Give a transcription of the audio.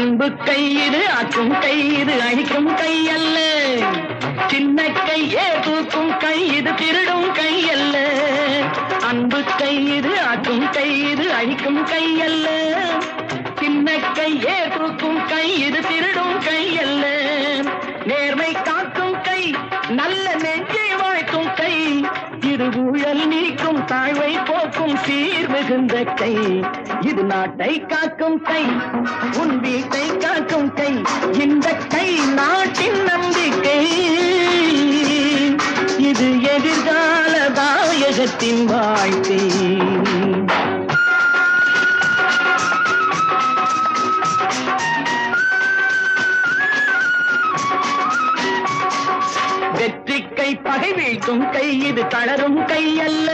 அன்பு கை இது, ஆக்கும் கை இது, அழிக்கும் கை அல்ல. சின்ன கையே தூக்கும் கை இது, திருடும் கை அல்ல. அன்பு கை இது, ஆக்கும் கை இது, அழிக்கும் கை அல்ல. சின்ன கையே தூக்கும் கை இது, திருடும் கை அல்ல. நேர்மை காக்கும் கை, நல்ல நெஞ்சை வாழ்க்கும் கை, இது ஊழல் நீக்கும், தாழ்வை போக்கும், சீர் மிகுந்த கை. இது நாட்டை காக்கும் கை, உன் வீட்டை காக்கும் கை. இந்த கை நாட்டின் நம்பிக்கை, இது எதிர்கால தாயகத்தின் வாழ்க்கை. வெற்றி கை, பகை வீழ்த்தும் கை, இது தளரும் கை அல்ல.